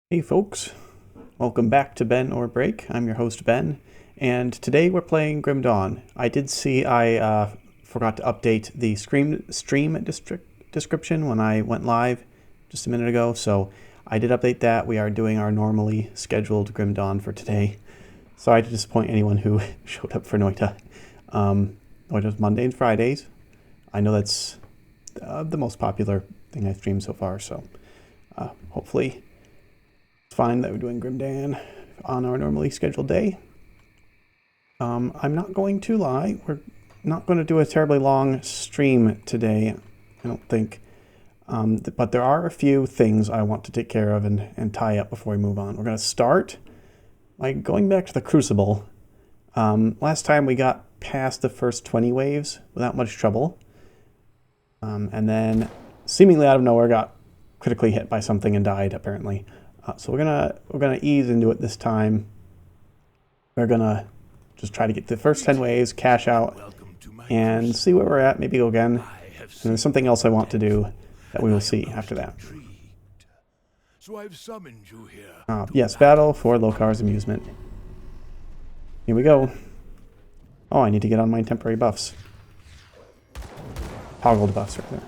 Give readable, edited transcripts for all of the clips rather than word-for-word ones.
Hey folks, welcome back to BenOrBreak. I'm your host Ben, and today we're playing Grim Dawn. I did see I forgot to update the stream description when I went live just a minute ago, so I did update that. We are doing our normally scheduled Grim Dawn for today. Sorry to disappoint anyone who showed up for Noita. Noita's Monday and Fridays. I know that's the most popular thing I've streamed so far, so hopefully fine that we're doing Grim Dawn on our normally scheduled day. I'm not going to lie, we're not going to do a terribly long stream today, I don't think. But there are a few things I want to take care of and tie up before we move on. We're going to start by going back to the Crucible. Last time we got past the first 20 waves without much trouble. And then seemingly out of nowhere got critically hit by something and died apparently. So we're gonna ease into it this time. We're gonna just try to get the first 10 waves, cash out, and see where we're at. Maybe go again. And there's something else I want to do that we will see after that. So I've summoned you here. Yes, battle for Lokar's amusement. Here we go. Oh, I need to get on my temporary buffs. Toggled buffs right there.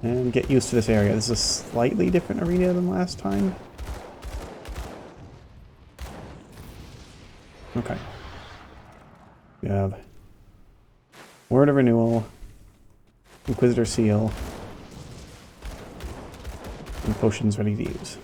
And get used to this area. This is a slightly different arena than last time. Okay. We have Word of Renewal, Inquisitor Seal, and potions ready to use.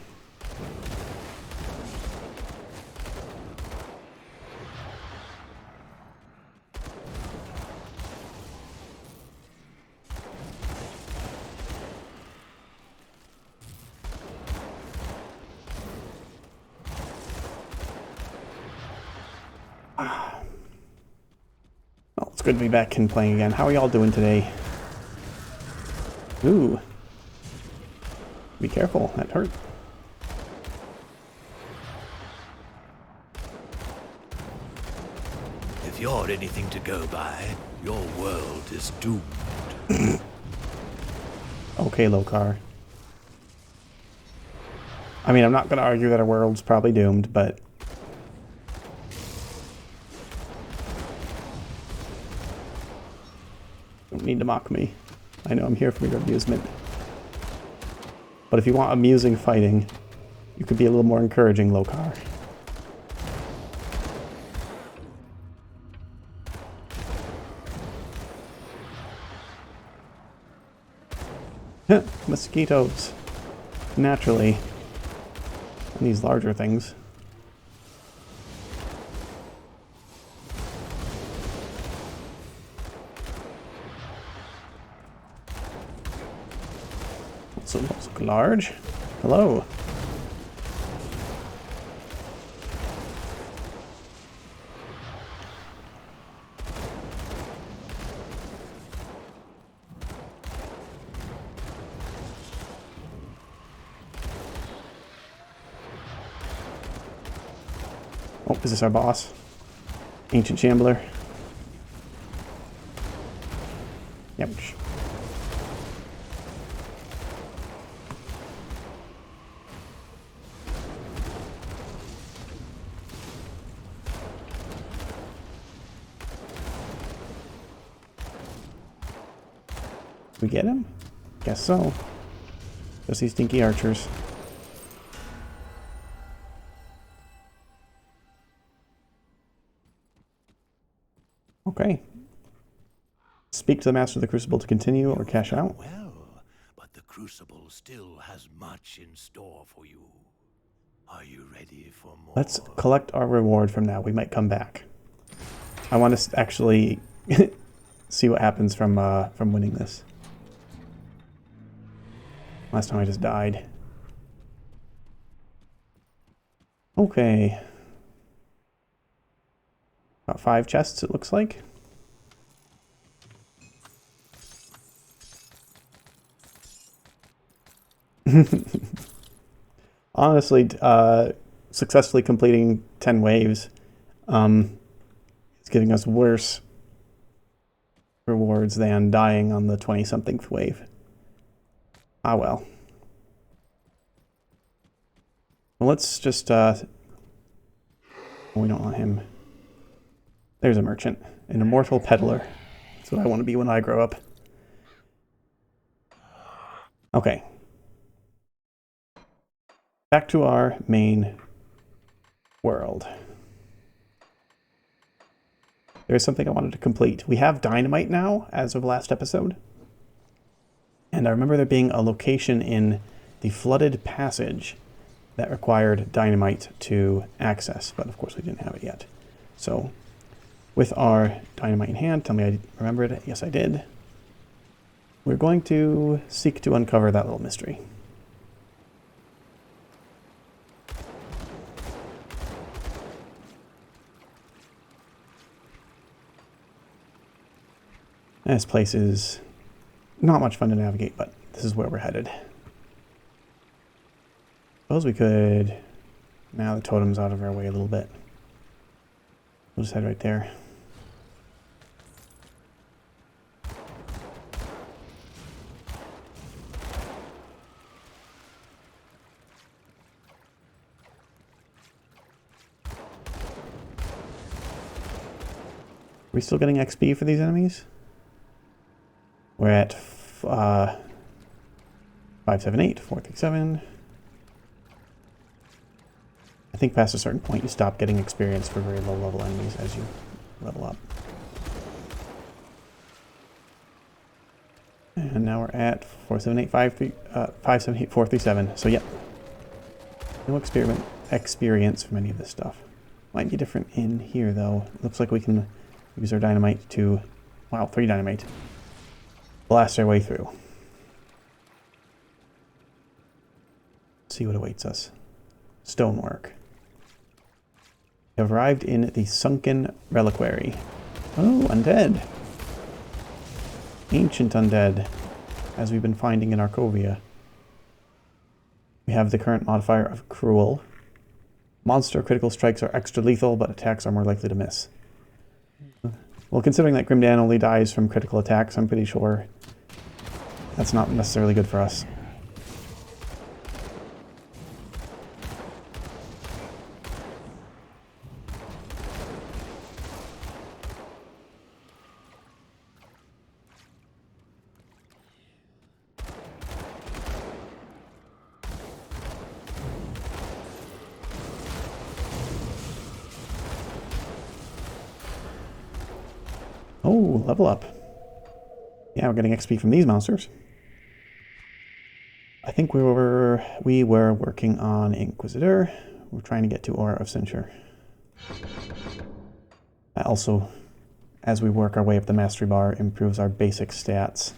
Well, it's good to be back and playing again. How are y'all doing today? Ooh. Be careful, that hurt. If you're anything to go by, your world is doomed. Okay, Lokar. I mean, I'm not going to argue that our world's probably doomed, but don't need to mock me. I know I'm here for your amusement. But if you want amusing fighting, you could be a little more encouraging, Lokar. Mosquitoes. Naturally. And these larger things. Also looks large. Hello. Oh, is this our boss? Ancient Shambler. Ouch. We get him? Guess so. Just these stinky archers. Okay. Speak to the Master of the Crucible to continue or cash out. Well, but the Crucible still has much in store for you. Are you ready for more? Let's collect our reward from now. We might come back. I want to actually see what happens from winning this. Last time I just died. Okay. About 5 chests, it looks like. Honestly, successfully completing 10 waves is giving us worse rewards than dying on the 20-something wave. Ah, well. Well, let's just, we don't want him. There's a merchant. An immortal peddler. That's what I want to be when I grow up. Okay. Back to our main world. There's something I wanted to complete. We have dynamite now, as of last episode. And I remember there being a location in the flooded passage that required dynamite to access, but of course we didn't have it yet. So, with our dynamite in hand, tell me I remembered it. Yes, I did. We're going to seek to uncover that little mystery. This place is not much fun to navigate, but this is where we're headed. Suppose we could... Now the totem's out of our way a little bit. We'll just head right there. Are we still getting XP for these enemies? We're at 578, 437. I think past a certain point you stop getting experience for very low level enemies as you level up. And now we're at 478, 578, 437. So yep. No experience from any of this stuff. Might be different in here though. Looks like we can use our dynamite to, wow, 3 dynamite. Blast our way through. See what awaits us. Stonework. We have arrived in the sunken reliquary. Oh, undead. Ancient undead, as we've been finding in Arkovia. We have the current modifier of cruel. Monster critical strikes are extra lethal, but attacks are more likely to miss. Well, considering that Grimdan only dies from critical attacks, I'm pretty sure that's not necessarily good for us. Oh, level up. Yeah, we're getting XP from these monsters. I think we were working on Inquisitor. We're trying to get to Aura of Censure. Also, as we work our way up the mastery bar, improves our basic stats,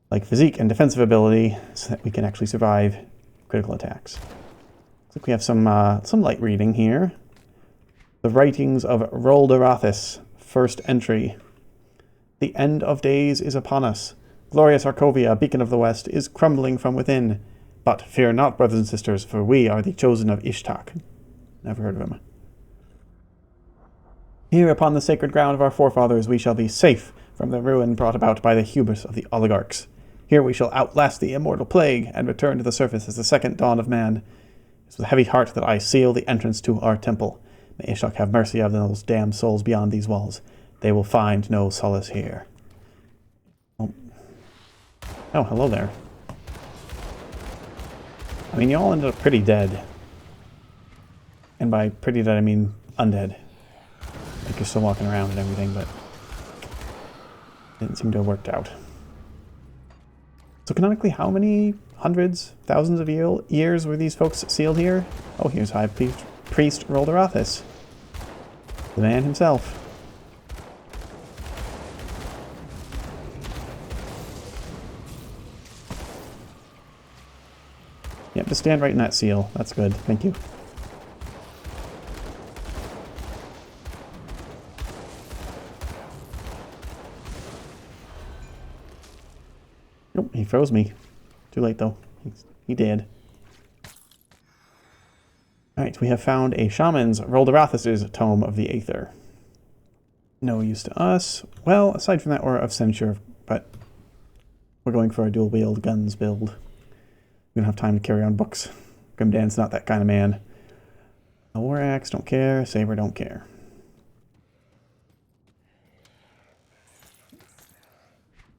like physique and defensive ability, so that we can actually survive critical attacks. Looks like we have some light reading here. The writings of Roldorathis. First entry. The end of days is upon us. Glorious Arkovia, beacon of the west, is crumbling from within. But fear not, brothers and sisters, for we are the chosen of Ishtak. Never heard of him. Here upon the sacred ground of our forefathers we shall be safe from the ruin brought about by the hubris of the oligarchs. Here we shall outlast the immortal plague and return to the surface as the second dawn of man. It is with a heavy heart that I seal the entrance to our temple. May Ishak have mercy on those damned souls beyond these walls. They will find no solace here. Oh, hello there. I mean, you all ended up pretty dead. And by pretty dead, I mean undead. Like you're still walking around and everything, but didn't seem to have worked out. So canonically, how many hundreds, thousands of years were these folks sealed here? Oh, here's High Priest Roldorathis. The man himself. Yep, just stand right in that seal. That's good. Thank you. Nope, he froze me. Too late, though. He did. Alright, we have found a shaman's Roldorathis's Tome of the Aether. No use to us. Well, aside from that Aura of Censure, but We're going for a dual-wield guns build. We don't have time to carry on books. Grimdan's not that kind of man. A war axe, don't care. Saber, don't care.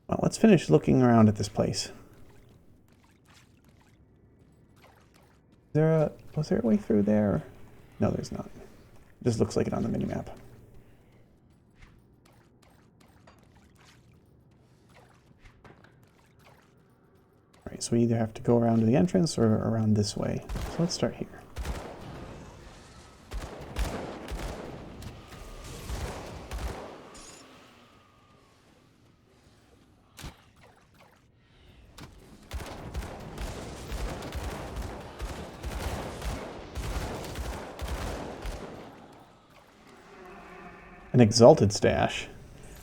Well, let's finish looking around at this place. Was there a way through there? No, there's not. This looks like it on the minimap. Alright, so we either have to go around to the entrance or around this way. So let's start here. An exalted stash.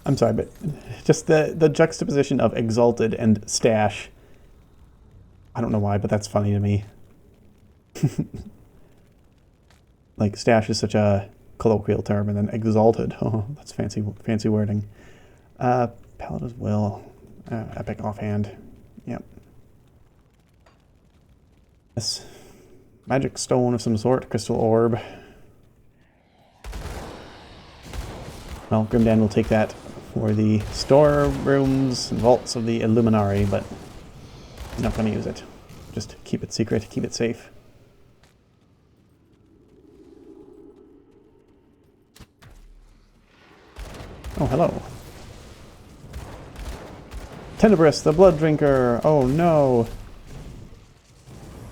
I'm sorry, but just the juxtaposition of exalted and stash. I don't know why, but that's funny to me. Like, stash is such a colloquial term, and then exalted. Oh, that's fancy wording. Paladin's Will. Epic offhand. Yep. Yes. Magic stone of some sort. Crystal orb. Well, Grimdan will take that for the storerooms and vaults of the Illuminari, but he's not going to use it. Just keep it secret, keep it safe. Oh, hello. Tenebrous, the blood drinker! Oh no!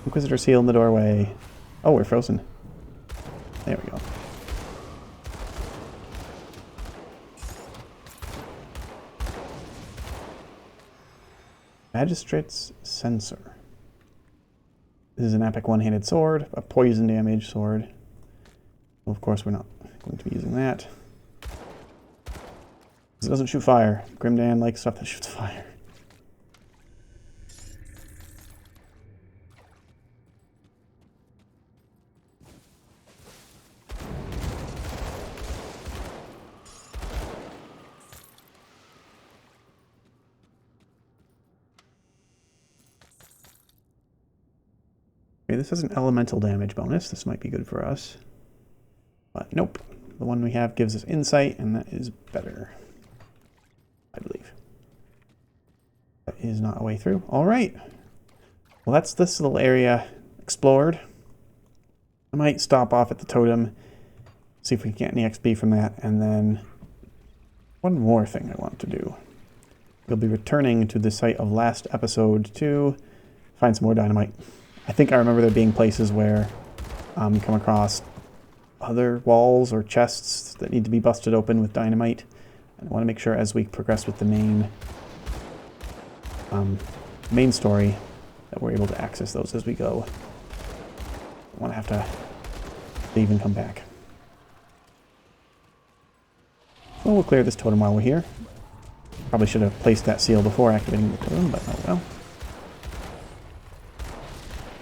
Inquisitor seal in the doorway. Oh, we're frozen. There we go. Magistrate's Censor. This is an epic one-handed sword, a poison damage sword. Well, of course, we're not going to be using that. It doesn't shoot fire. Grimdan likes stuff that shoots fire. Okay, this has an elemental damage bonus. This might be good for us. But nope. The one we have gives us insight, and that is better. I believe. That is not a way through. Alright. Well, that's this little area explored. I might stop off at the totem, see if we can get any XP from that, and then one more thing I want to do. We'll be returning to the site of last episode to find some more dynamite. I think I remember there being places where you come across other walls or chests that need to be busted open with dynamite. And I want to make sure as we progress with the main story that we're able to access those as we go. I want to have to leave and come back. Well, we'll clear this totem while we're here. Probably should have placed that seal before activating the totem, but oh well.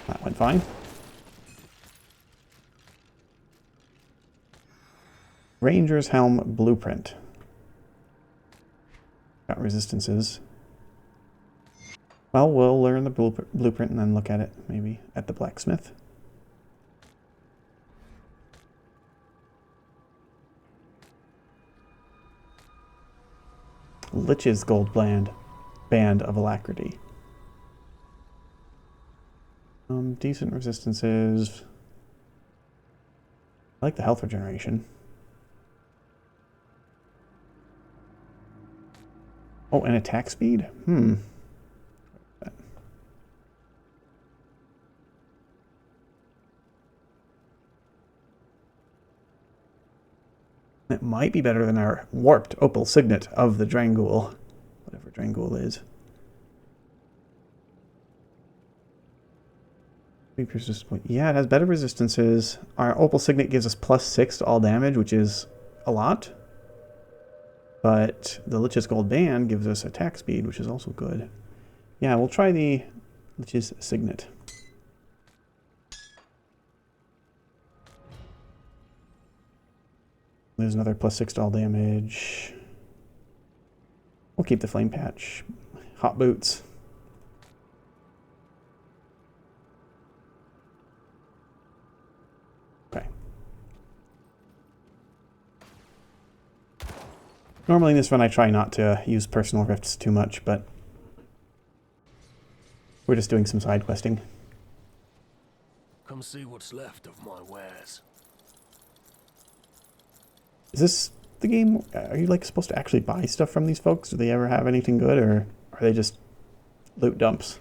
That went fine. Ranger's Helm Blueprint. Got resistances. Well, we'll learn the blueprint and then look at it, maybe, at the blacksmith. Lich's Gold Band of Alacrity. Decent resistances. I like the health regeneration. Oh, and attack speed? It might be better than our warped opal signet of the Drangul. Whatever Drangul is. Yeah, it has better resistances. Our opal signet gives us +6 to all damage, which is a lot. But the Lich's Gold Band gives us attack speed, which is also good. Yeah, we'll try the Lich's Signet. There's another +6 to all damage. We'll keep the Flame Patch. Hot Boots. Normally in this run I try not to use personal rifts too much, but we're just doing some side questing. Come see what's left of my wares. Is this the game? Are you like supposed to actually buy stuff from these folks? Do they ever have anything good, or are they just loot dumps?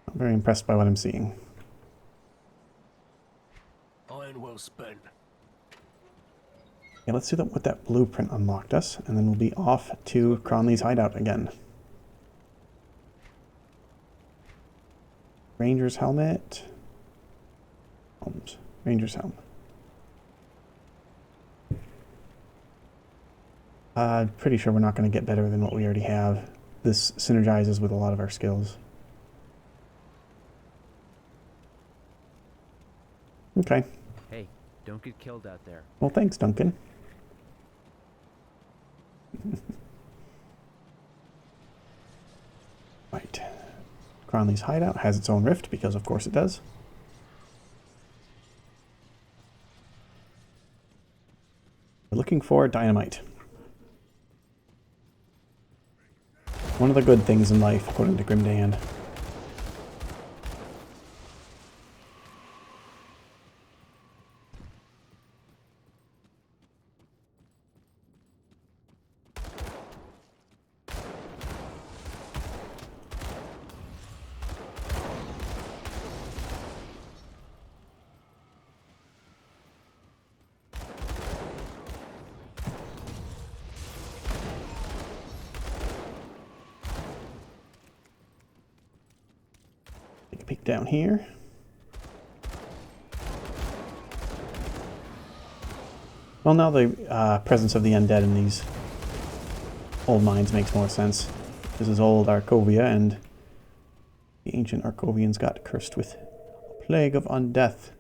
I'm very impressed by what I'm seeing. Iron well spent. Okay, let's see what that blueprint unlocked us, and then we'll be off to Cronley's hideout again. Ranger's helmet. Ranger's helm. Pretty sure we're not going to get better than what we already have. This synergizes with a lot of our skills. Okay. Hey, don't get killed out there. Well, thanks, Duncan. Right. Cronley's hideout has its own rift, because of course it does. We're looking for dynamite. One of the good things in life, according to Grimdan. Take a peek down here. Well, now the presence of the undead in these old mines makes more sense. This is old Arkovia, and the ancient Arkovians got cursed with a plague of undeath.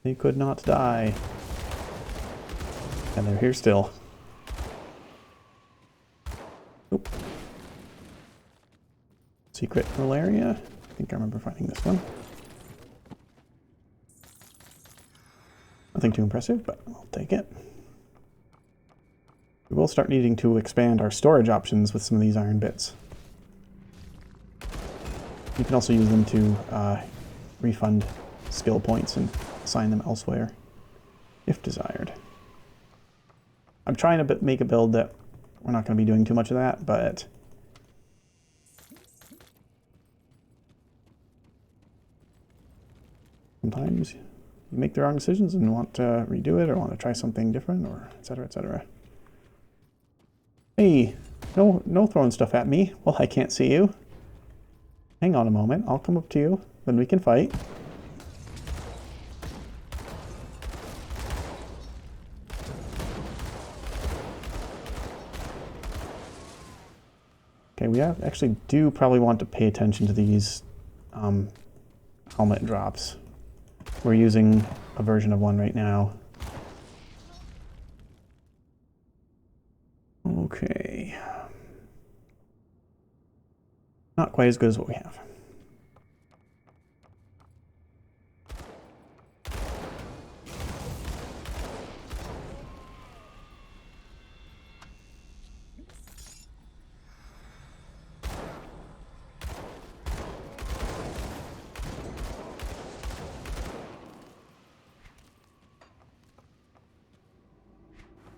They could not die. And they're here still. Oop. Secret little area. I think I remember finding this one. Nothing too impressive, but I'll take it. We will start needing to expand our storage options with some of these iron bits. You can also use them to refund skill points and assign them elsewhere, if desired. I'm trying to make a build that we're not going to be doing too much of that, but sometimes you make the wrong decisions and want to redo it or want to try something different, or etc., etc. Hey, no throwing stuff at me. Well, I can't see you. Hang on a moment. I'll come up to you. Then we can fight. Okay, we actually do probably want to pay attention to these helmet drops. We're using a version of one right now. Okay. Not quite as good as what we have.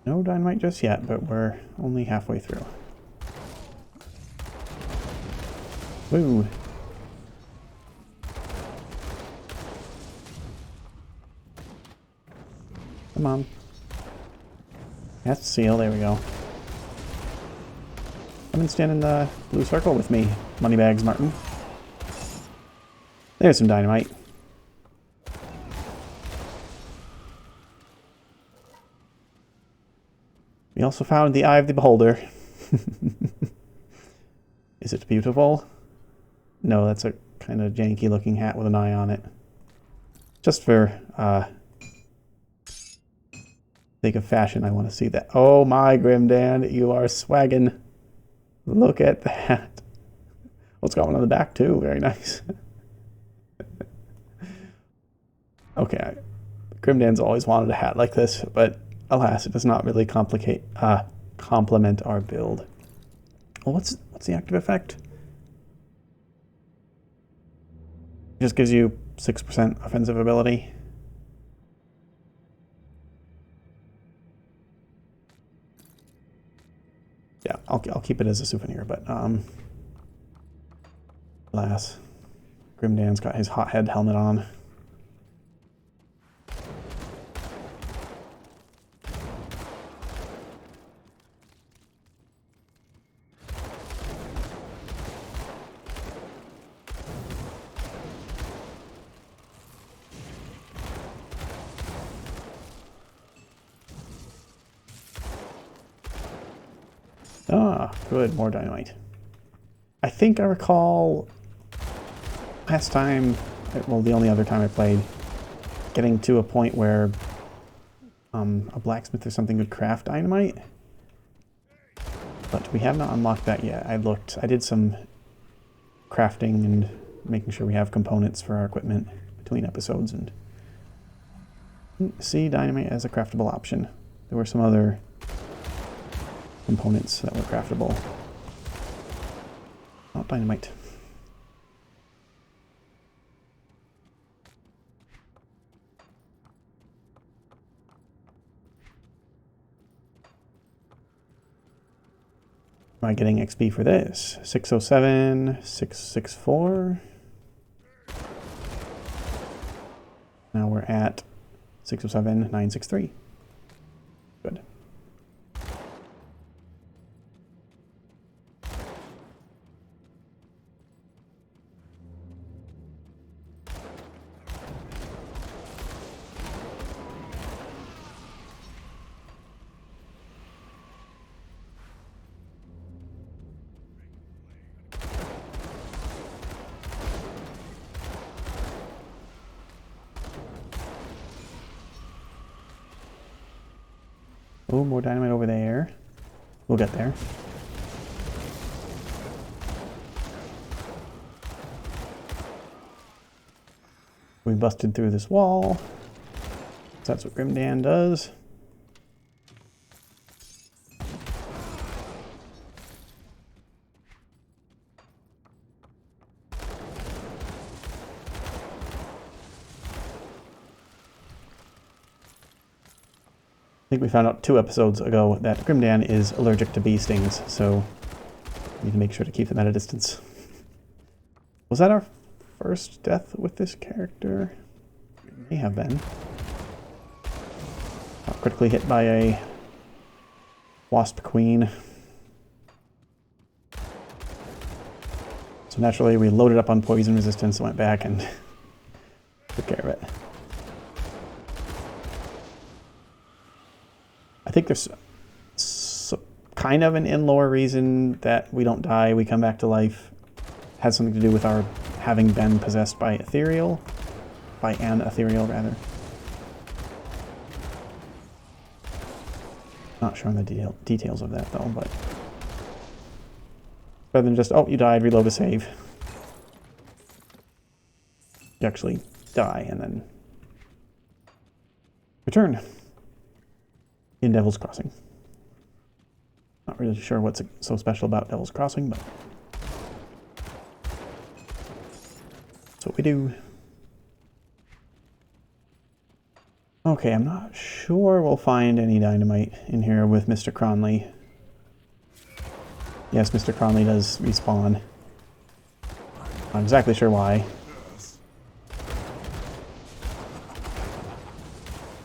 No dynamite just yet, but we're only halfway through. Woo! Come on. That's the seal, there we go. Come and stand in the blue circle with me, Moneybags Martin. There's some dynamite. We also found the Eye of the Beholder. Is it beautiful? No, that's a kind of janky looking hat with an eye on it. Just for sake of fashion, I want to see that. Oh my, Grimdan, you are swaggin'. Look at that. What's going on the back too? Very nice. Okay, Grimdan's always wanted a hat like this, but alas, it does not really complement our build. Well, what's the active effect? It just gives you 6% offensive ability. Yeah, I'll keep it as a souvenir, but alas, Grimdan's got his hothead helmet on. Ah, good, more dynamite. I think I recall last time, well, the only other time I played, getting to a point where a blacksmith or something would craft dynamite. But we have not unlocked that yet. I did some crafting and making sure we have components for our equipment between episodes, and see dynamite as a craftable option. There were some other components that were craftable. Not dynamite. Am I getting XP for this? 607, 664. Now we're at 607, 963. Good. Oh, more dynamite over there. We'll get there. We busted through this wall. That's what Grimdan does. I think we found out 2 episodes ago that Grimdan is allergic to bee stings, so we need to make sure to keep them at a distance. Was that our first death with this character? It may have been. Got critically hit by a wasp queen. So naturally we loaded up on poison resistance, went back and took care of it. I think there's kind of an in-lore reason that we don't die, we come back to life. It has something to do with our having been possessed by ethereal. By an ethereal, rather. Not sure on the details of that, though, but... Rather than just, oh, you died, reload a save. You actually die, and then... return. In Devil's Crossing. Not really sure what's so special about Devil's Crossing, but that's what we do. Okay, I'm not sure we'll find any dynamite in here with Mr. Cronley. Yes, Mr. Cronley does respawn. Not exactly sure why.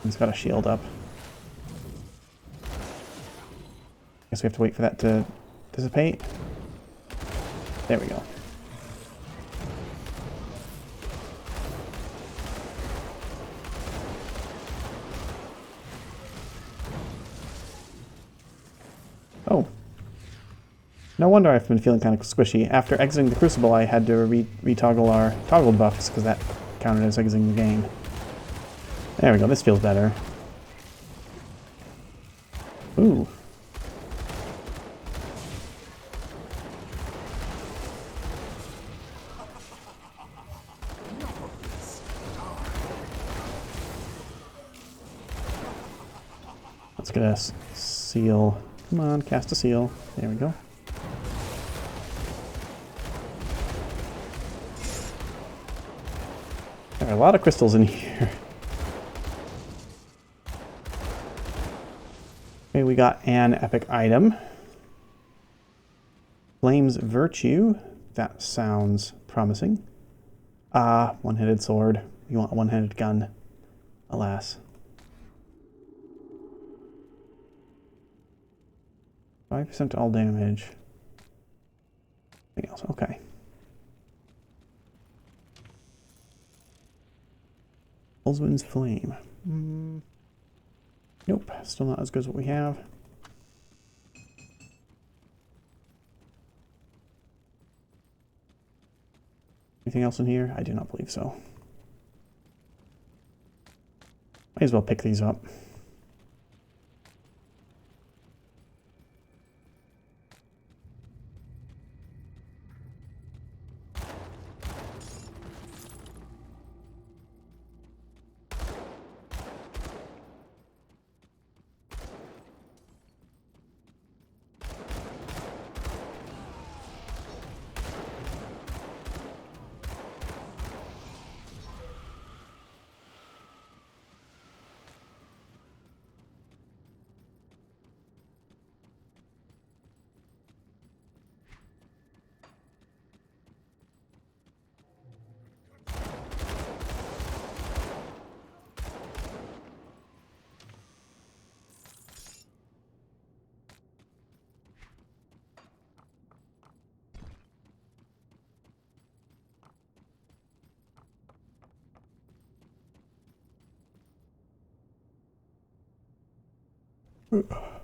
He's got a shield up. Guess we have to wait for that to dissipate. There we go. Oh. No wonder I've been feeling kind of squishy. After exiting the Crucible, I had to retoggle our toggled buffs because that counted as exiting the game. There we go. This feels better. Ooh. Let's get a seal. Come on, cast a seal. There we go. There are a lot of crystals in here. Okay, we got an epic item. Flame's Virtue. That sounds promising. One-handed sword. You want a one-handed gun. Alas. 5% to all damage. Anything else? Okay. Ulzwin's Flame. Nope, still not as good as what we have. Anything else in here? I do not believe so. Might as well pick these up.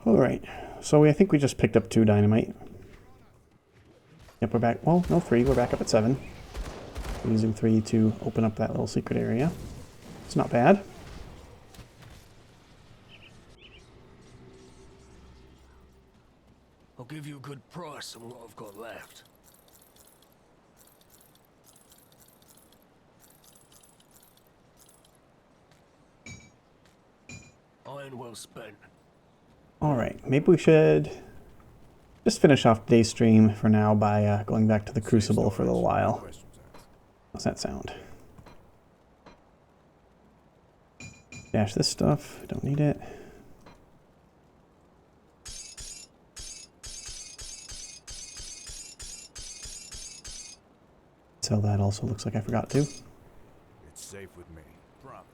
Alright, so I think we just picked up 2 dynamite. Yep, we're back. Well, no, 3. We're back up at 7. We're using 3 to open up that little secret area. It's not bad. I'll give you a good price on what I've got left. Iron well spent. Alright, maybe we should just finish off today's stream for now by going back to the Crucible for a little while. How's that sound? Dash this stuff. Don't need it. Sell that also. Looks like I forgot to. It's safe with me. Promise.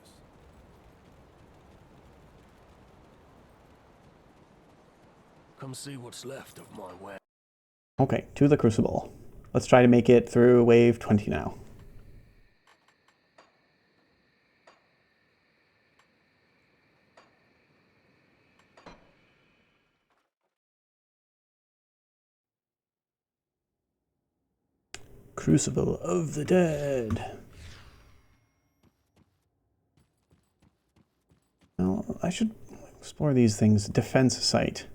Come see what's left of my wares. Okay, to the Crucible. Let's try to make it through wave 20 now. Crucible of the Dead. Well, I should explore these things. Defense site.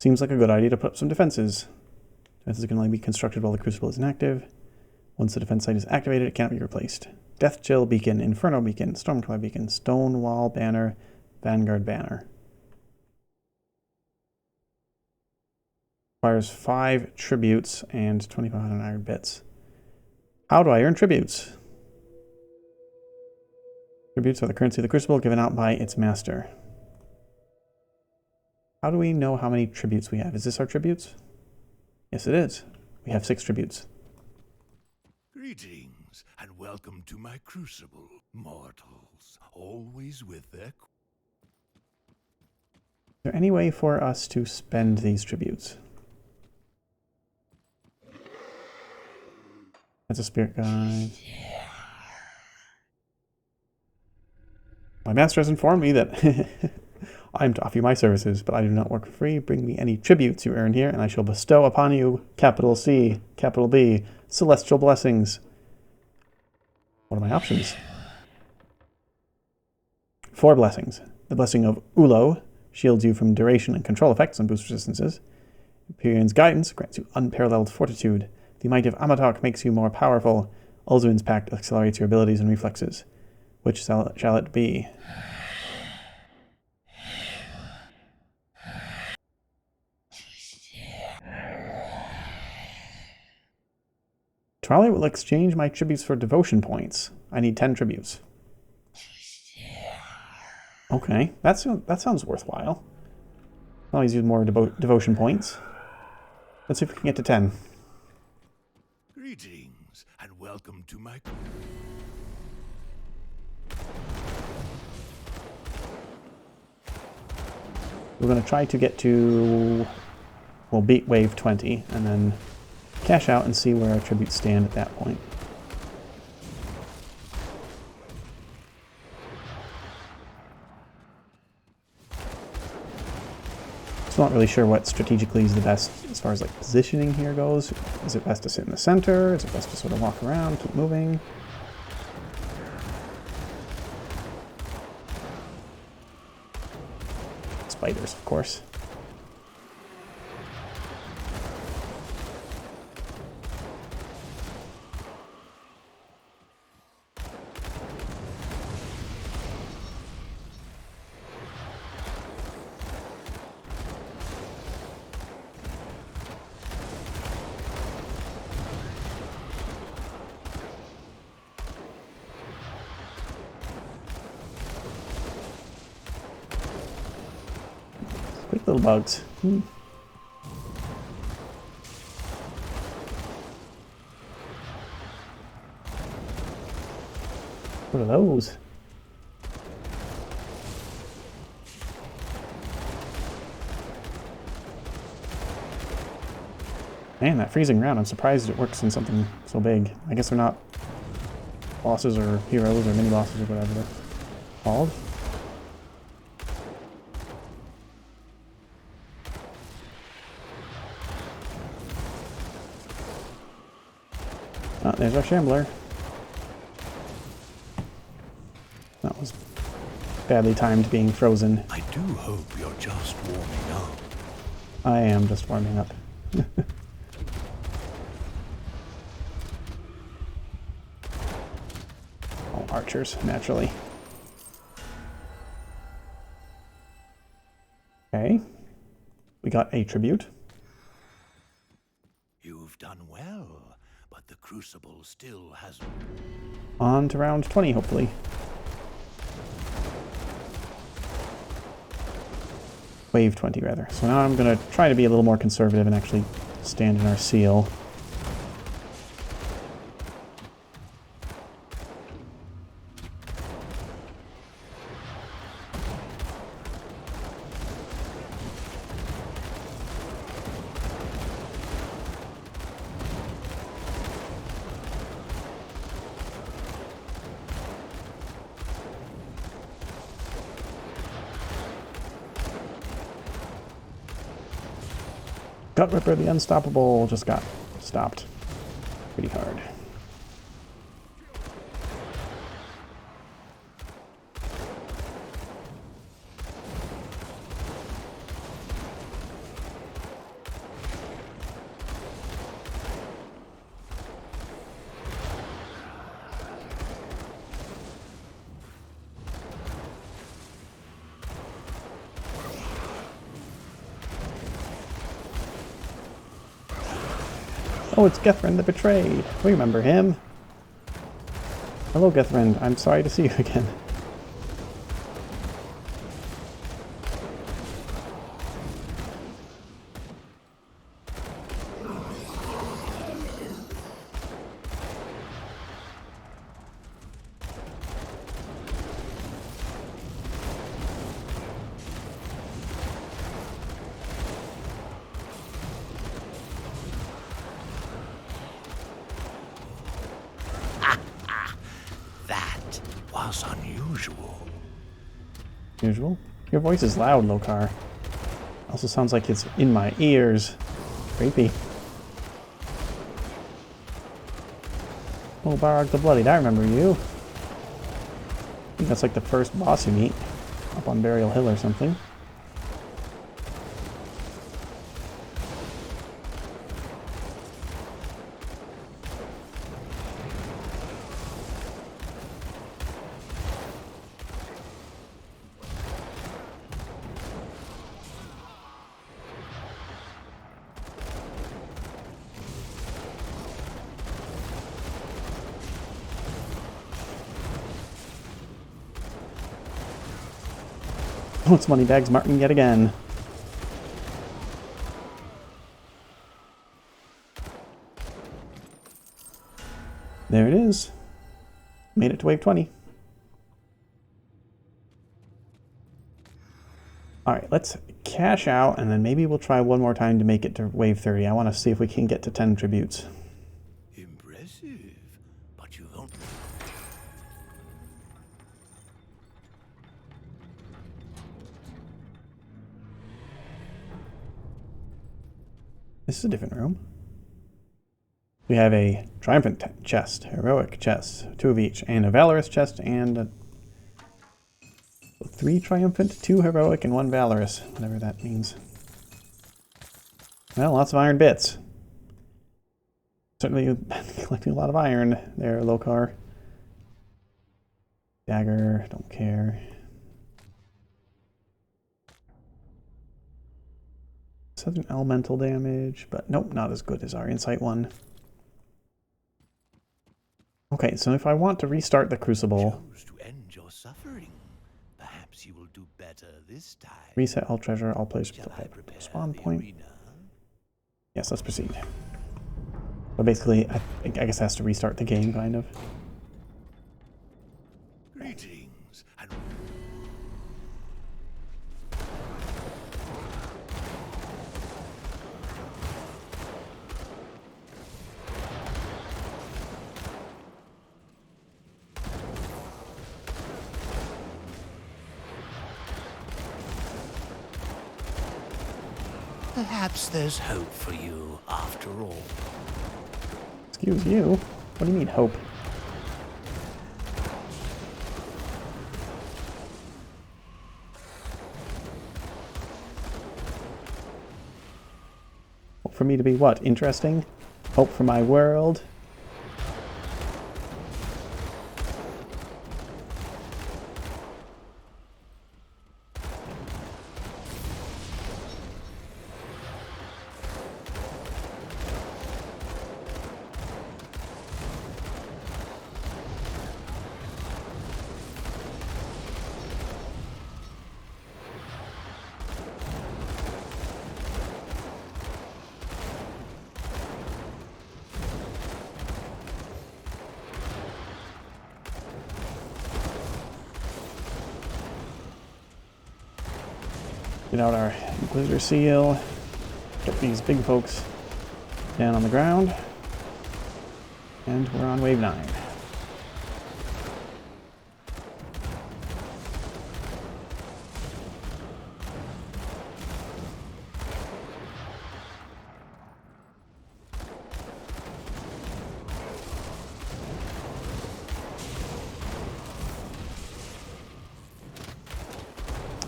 Seems like a good idea to put up some defenses. Defenses can only be constructed while the Crucible is inactive. Once the defense site is activated, it cannot be replaced. Death Chill Beacon, Inferno Beacon, Stormcloud Beacon, Stonewall Banner, Vanguard Banner. Requires 5 tributes and 2,500 iron bits. How do I earn tributes? Tributes are the currency of the Crucible given out by its master. How do we know how many tributes we have? Is this our tributes? Yes, it is. We have 6 tributes. Greetings, and welcome to my crucible, mortals, always with their... Is there any way for us to spend these tributes? That's a spirit guide. My master has informed me that I am to offer you my services, but I do not work for free. Bring me any tributes you earn here, and I shall bestow upon you, capital C, capital B, celestial blessings. What are my options? 4 blessings. The blessing of Ulo shields you from duration and control effects and boosts resistances. Empyrean's guidance grants you unparalleled fortitude. The might of Amatok makes you more powerful. Ulzuin's pact accelerates your abilities and reflexes. Which shall it be? Twilight will exchange my tributes for devotion points. I need 10 tributes. Okay, that sounds worthwhile. I'll always use more devotion points. Let's see if we can get to 10. Greetings, and welcome to my... We're going to try to get to... We'll beat wave 20, and then cash out and see where our tributes stand at that point. Still not really sure what strategically is the best as far as like positioning here goes. Is it best to sit in the center? Is it best to sort of walk around, keep moving? Spiders, of course. Quick little bugs. What are those? Man, that freezing round, I'm surprised it works in something so big. I guess they're not bosses or heroes or mini-bosses or whatever they're called. Oh, there's our Shambler. That was badly timed being frozen. I do hope you're just warming up. I am just warming up. All archers, naturally. Okay. We got a tribute. You've done well, but the Crucible still has... On to round 20, hopefully. Wave 20, rather. So now I'm going to try to be a little more conservative and actually stand in our seal. Gut Ripper the Unstoppable just got stopped pretty hard. Oh, it's Gethrin the Betrayed. We remember him. Hello, Gethrin. I'm sorry to see you again. That was unusual. Usual. Your voice is loud, Lokar. Also sounds like it's in my ears. Creepy. Oh, Barog the Bloodied, I remember you. I think that's like the first boss you meet. Up on Burial Hill or something. Oh, it's Moneybags Martin yet again. There it is. Made it to wave 20. Alright, let's cash out, and then maybe we'll try one more time to make it to wave 30. I want to see if we can get to 10 tributes. Impressive, but you don't. This is a different room. We have a triumphant chest, heroic chest, 2 of each, and a valorous chest, and 3 triumphant, 2 heroic, and 1 valorous, whatever that means. Well, lots of iron bits. Certainly collecting a lot of iron there, Lokar. Dagger, don't care. Southern elemental damage, but nope, not as good as our insight one. Okay, so if I want to restart the Crucible, Chose to end your suffering. Perhaps you will do better this time. reset all treasure, all players Shall I prepare spawn the point. arena? Yes, let's proceed. But basically, I guess it has to restart the game, kind of. Greetings and perhaps there's hope for you after all. Excuse you? What do you mean, hope? Hope for me to be what? Interesting? Hope for my world? Get out our Inquisitor Seal. Get these big folks down on the ground. And we're on wave 9.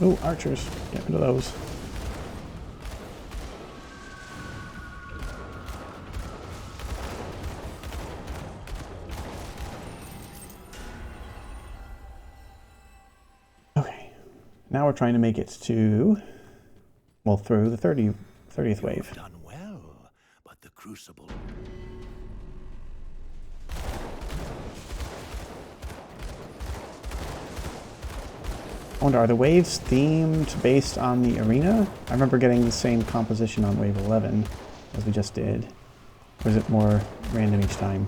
Ooh, archers. Get rid of those. Okay. Now we're trying to make it to, well, through the 30th wave. You've done well, but the Crucible. I wonder, are the waves themed based on the arena? I remember getting the same composition on wave 11 as we just did. Or is it more random each time?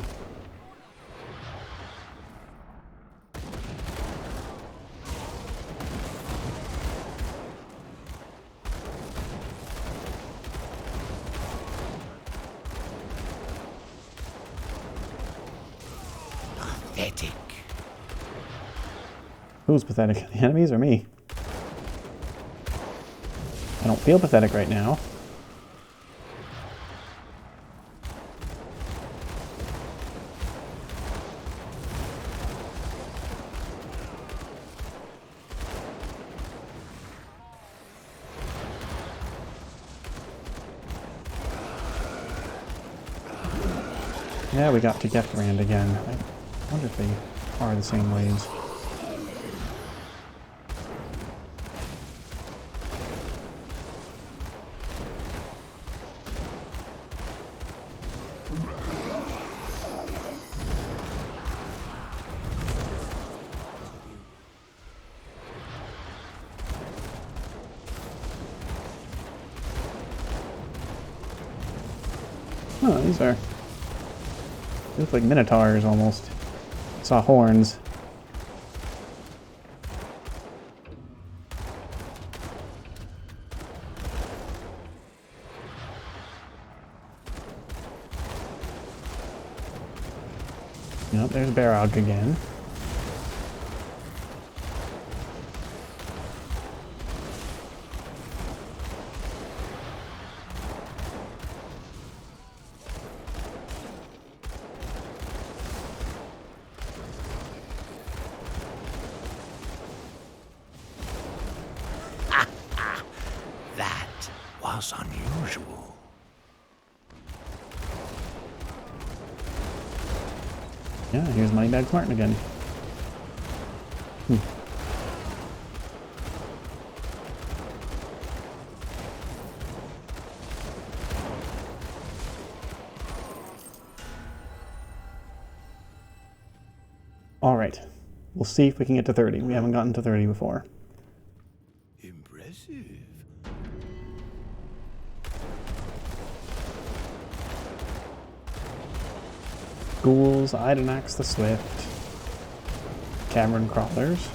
Pathetic. Who's pathetic? The enemies or me? I don't feel pathetic right now. Yeah, we got to Gethrand again. I wonder if they are the same waves. Oh, these are... They look like minotaurs almost. I saw horns. Yep, there's Barog again. That was unusual. Yeah, here's Moneybags Martin again. Alright, we'll see if we can get to 30. We haven't gotten to 30 before. Impressive. Ghouls, Idonax the Swift, Cavern Crawlers.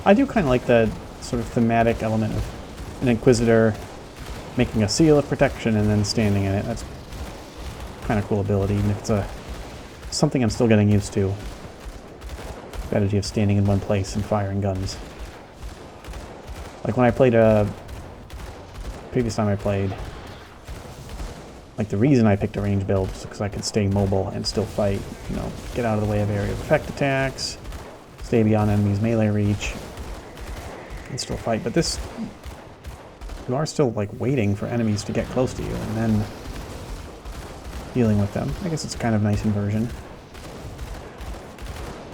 I do kind of like the sort of thematic element of an Inquisitor making a seal of protection and then standing in it. That's kind of cool ability, even if it's something I'm still getting used to. Strategy of standing in one place and firing guns. Like when I played previous time I played, like the reason I picked a range build was because I could stay mobile and still fight, you know, get out of the way of area of effect attacks, stay beyond enemies' melee reach, and still fight. But this, you are still like waiting for enemies to get close to you and then dealing with them. I guess it's kind of a nice inversion.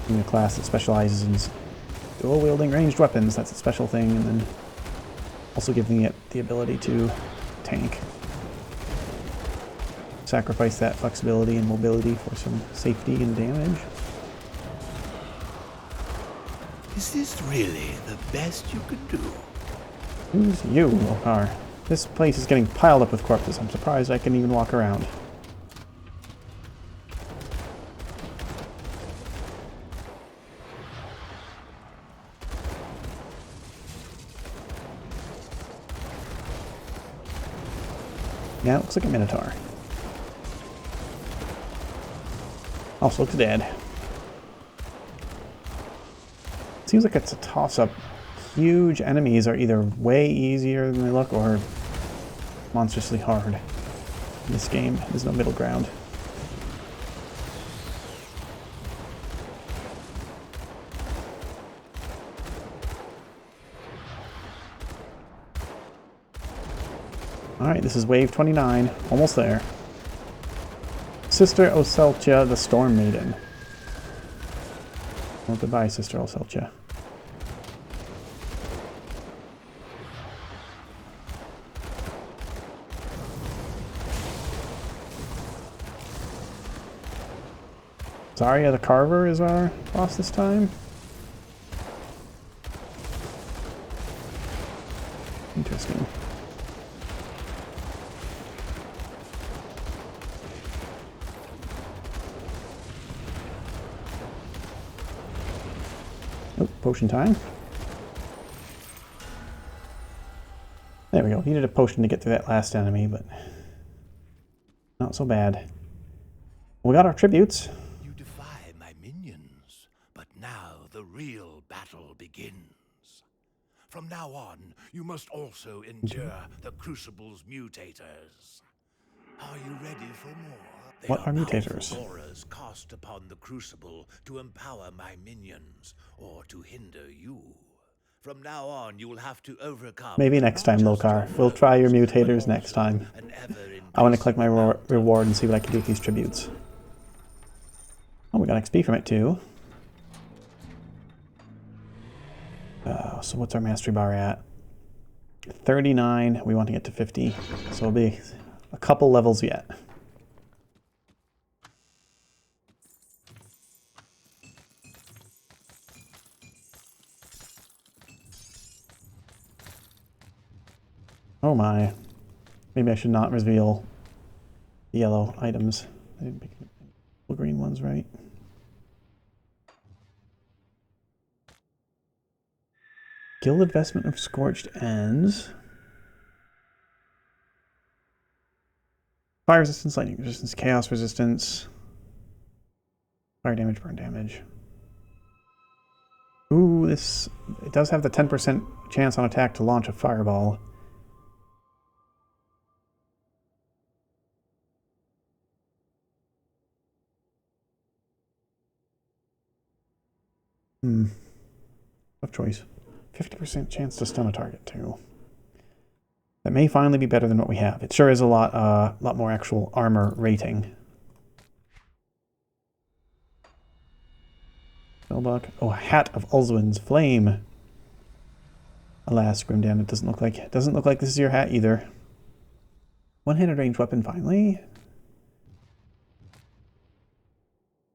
In a class that specializes in dual wielding ranged weapons, that's a special thing, and then also giving it the ability to tank. Sacrifice that flexibility and mobility for some safety and damage. Is this really the best you could do? Who's you, Lokar? This place is getting piled up with corpses. I'm surprised I can even walk around. Yeah, it looks like a Minotaur. Also looks dead. Seems like it's a toss-up. Huge enemies are either way easier than they look or monstrously hard. In this game, there's no middle ground. Alright, this is wave 29. Almost there. Sister Oseltia, the Storm Maiden. Well, goodbye, Sister Oseltia. Zarya the Carver is our boss this time. Interesting. Oh, potion time. There we go. Needed a potion to get through that last enemy, but not so bad. We got our tributes. You defy my minions, but now the real battle begins. From now on, you must also endure the Crucible's mutators. Are you ready for more? They What are mutators? powerful auras cast upon the Crucible to empower my minions or to hinder you. From now on, you will have to overcome. Maybe next time, not just Lokar. your We'll try your foes, but mutators next also time. an I want to collect my ever-increasing amount of reward and see what I can do with these tributes. Oh, we got XP from it too. So what's our mastery bar at? 39. We want to get to 50. So it'll be a couple levels yet. Oh my. Maybe I should not reveal the yellow items. I didn't pick the green ones, right? Guild investment of Scorched Ends. Fire resistance, lightning resistance, chaos resistance. Fire damage, burn damage. Ooh, this... It does have the 10% chance on attack to launch a fireball. Tough choice. 50% chance to stun a target, too. That may finally be better than what we have. It sure is a lot more actual armor rating. Spellbook. Oh, Hat of Ulzwin's Flame. Alas, Grimdan, it doesn't look like this is your hat either. One-handed ranged weapon finally.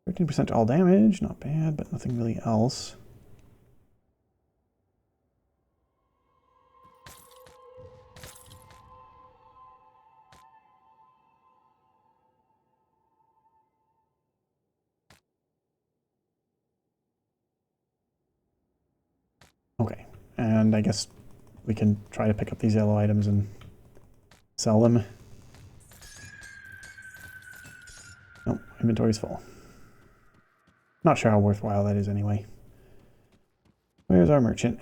13% to all damage, not bad, but nothing really else. Okay, and I guess we can try to pick up these yellow items and sell them. Nope, inventory's full. Not sure how worthwhile that is anyway. Where's our merchant?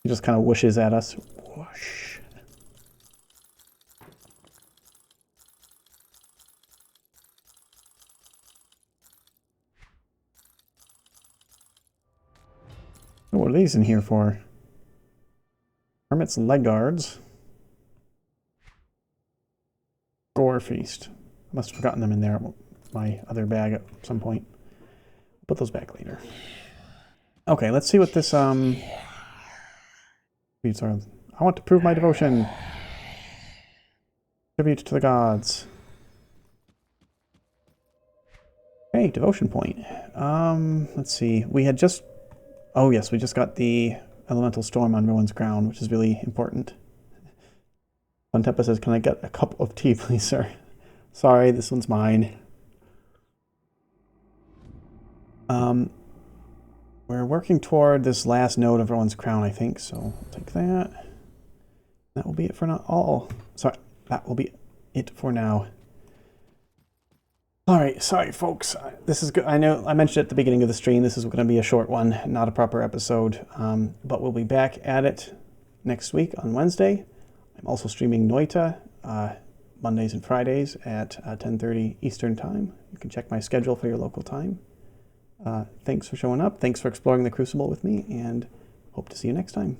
He just kind of whooshes at us. Whoosh. Oh, what are these in here for? Hermit's leg guards. Gore feast. I must have forgotten them in there, my other bag at some point. I'll put those back later. Okay, let's see what this tributes are. I want to prove my devotion. Tribute to the gods. Hey, devotion point. Let's see. We had just... Oh yes, we just got the elemental storm on Rowan's crown, which is really important. Funtempa says, "Can I get a cup of tea, please, sir?" Sorry, this one's mine. We're working toward this last node of Rowan's crown, I think, so I'll take that. That will be it for now. Oh, sorry, that will be it for now. All right, sorry, folks. This is good. I know I mentioned at the beginning of the stream, this is going to be a short one, not a proper episode, but we'll be back at it next week on Wednesday. I'm also streaming Noita Mondays and Fridays at 10:30 Eastern Time. You can check my schedule for your local time. Thanks for showing up. Thanks for exploring the Crucible with me, and hope to see you next time.